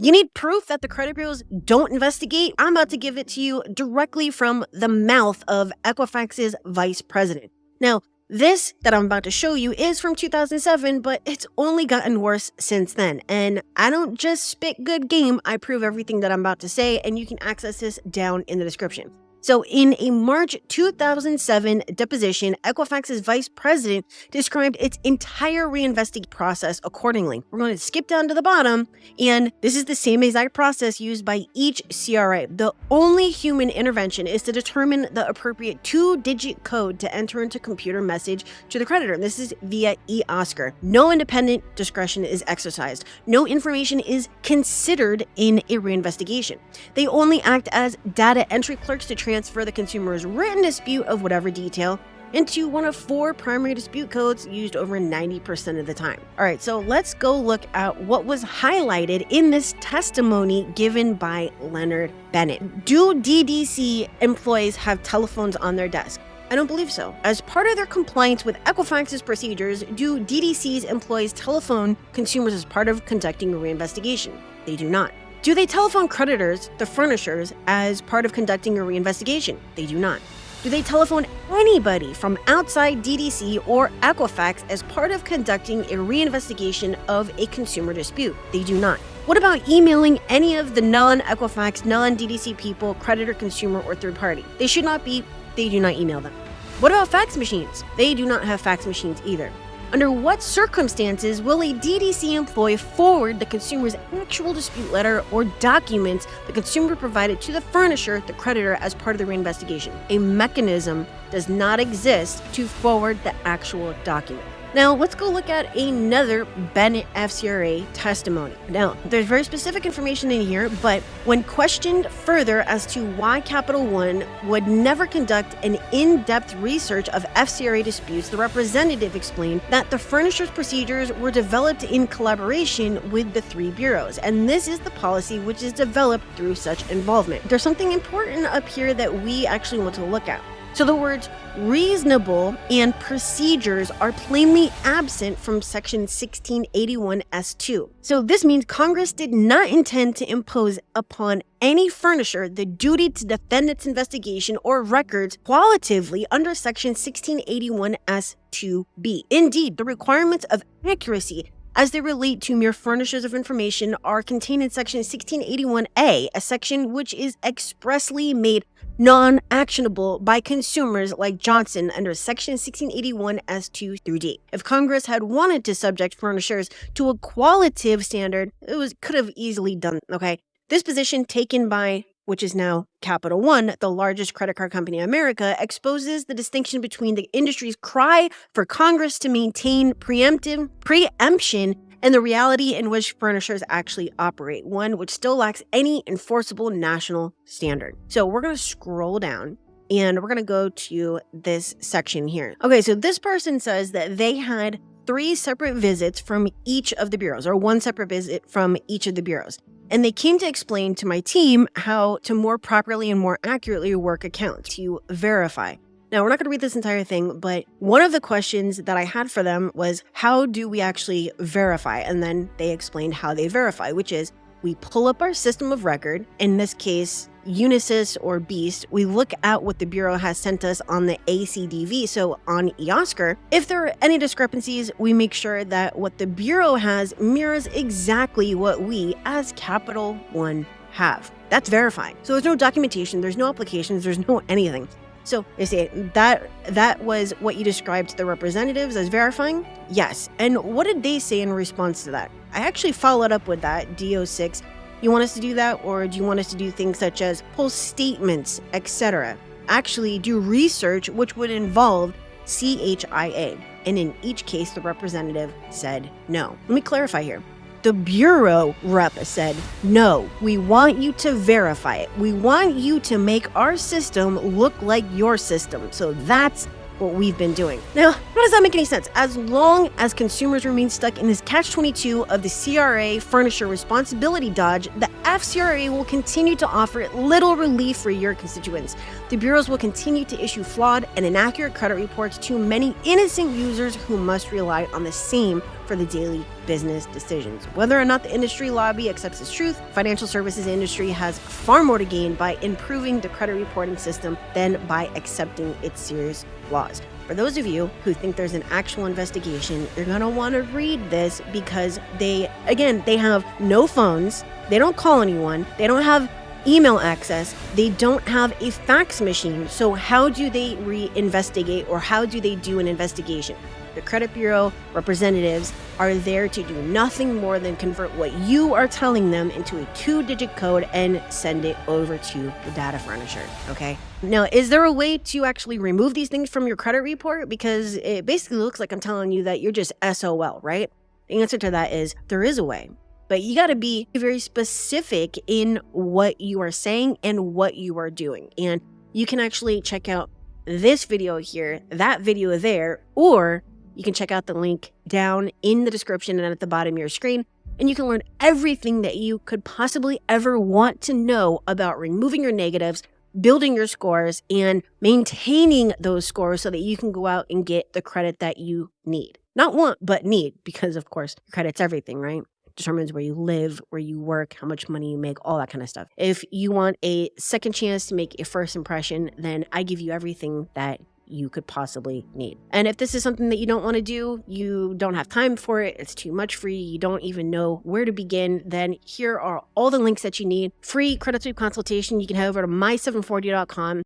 You need proof that the credit bureaus don't investigate? I'm about to give it to you directly from the mouth of Equifax's vice president. Now, this that I'm about to show you is from 2007, but it's only gotten worse since then. And I don't just spit good game, I prove everything that I'm about to say, and you can access this down in the description. So in a March 2007 deposition, Equifax's vice president described its entire reinvestigation process accordingly. We're going to skip down to the bottom, and this is the same exact process used by each CRA. The only human intervention is to determine the appropriate 2-digit code to enter into computer message to the creditor. This is via eOscar. No independent discretion is exercised. No information is considered in a reinvestigation. They only act as data entry clerks to transfer the consumer's written dispute of whatever detail into one of 4 primary dispute codes used over 90% of the time. All right, so let's go look at what was highlighted in this testimony given by Leonard Bennett. Do DDC employees have telephones on their desk? I don't believe so. As part of their compliance with Equifax's procedures, do DDC's employees telephone consumers as part of conducting a reinvestigation? They do not. Do they telephone creditors, the furnishers, as part of conducting a reinvestigation? They do not. Do they telephone anybody from outside DDC or Equifax as part of conducting a reinvestigation of a consumer dispute? They do not. What about emailing any of the non-Equifax, non-DDC people, creditor, consumer, or third party? They do not email them. What about fax machines? They do not have fax machines either. Under what circumstances will a DDC employee forward the consumer's actual dispute letter or documents the consumer provided to the furnisher, the creditor, as part of the reinvestigation? A mechanism does not exist to forward the actual document. Now, let's go look at another Bennett FCRA testimony. Now, there's very specific information in here, but when questioned further as to why Capital One would never conduct an in-depth research of FCRA disputes, the representative explained that the furnisher's procedures were developed in collaboration with the 3 bureaus, and this is the policy which is developed through such involvement. There's something important up here that we actually want to look at. So the words reasonable and procedures are plainly absent from section 1681 S2. So this means Congress did not intend to impose upon any furnisher the duty to defend its investigation or records qualitatively under section 1681 S2B. Indeed, the requirements of accuracy as they relate to mere furnishers of information are contained in section 1681A, a section which is expressly made non-actionable by consumers like Johnson under section 1681 S2 through D. If Congress had wanted to subject furnishers to a qualitative standard, could have easily done, okay? This position taken by, which is now Capital One, the largest credit card company in America, exposes the distinction between the industry's cry for Congress to maintain preemption and the reality in which furnishers actually operate, one which still lacks any enforceable national standard. So we're going to scroll down and we're going to go to this section here. Okay, so this person says that they had 3 separate visits from each of the bureaus, or 1 separate visit from each of the bureaus. And they came to explain to my team how to more properly and more accurately work accounts to verify. Now, we're not going to read this entire thing, but one of the questions that I had for them was, how do we actually verify? And then they explained how they verify, which is we pull up our system of record, in this case, Unisys or Beast. We look at what the Bureau has sent us on the ACDV, so on eOscar. If there are any discrepancies, we make sure that what the Bureau has mirrors exactly what we as Capital One have. That's verifying. So there's no documentation, there's no applications, there's no anything. So they say that was what you described to the representatives as verifying? Yes. And what did they say in response to that? I actually followed up with that, DO6. You want us to do that, or do you want us to do things such as pull statements, etc.? Actually do research which would involve CHIA. And in each case, the representative said no. Let me clarify here. The Bureau rep said, no, we want you to verify it. We want you to make our system look like your system. So that's what we've been doing. Now, how does that make any sense? As long as consumers remain stuck in this catch-22 of the CRA furnisher responsibility dodge, the FCRA will continue to offer little relief for your constituents. The bureaus will continue to issue flawed and inaccurate credit reports to many innocent users who must rely on the same for the daily business decisions. Whether or not the industry lobby accepts its truth, financial services industry has far more to gain by improving the credit reporting system than by accepting its serious flaws. For those of you who think there's an actual investigation, you're going to want to read this because they have no phones, they don't call anyone, they don't have email access, they don't have a fax machine. So how do they reinvestigate, or how do they do an investigation? The credit bureau representatives are there to do nothing more than convert what you are telling them into a 2-digit code and send it over to the data furnisher, okay? Now, is there a way to actually remove these things from your credit report? Because it basically looks like I'm telling you that you're just SOL, right? The answer to that is there is a way, but you got to be very specific in what you are saying and what you are doing. And you can actually check out this video here, that video there, or you can check out the link down in the description and at the bottom of your screen, and you can learn everything that you could possibly ever want to know about removing your negatives, building your scores, and maintaining those scores so that you can go out and get the credit that you need. Not want, but need, because of course, credit's everything, right? Determines where you live, where you work, how much money you make, all that kind of stuff. If you want a second chance to make a first impression, then I give you everything that you could possibly need. And if this is something that you don't want to do, you don't have time for it, it's too much for you, you don't even know where to begin, then here are all the links that you need. Free credit sweep consultation. You can head over to my740.com.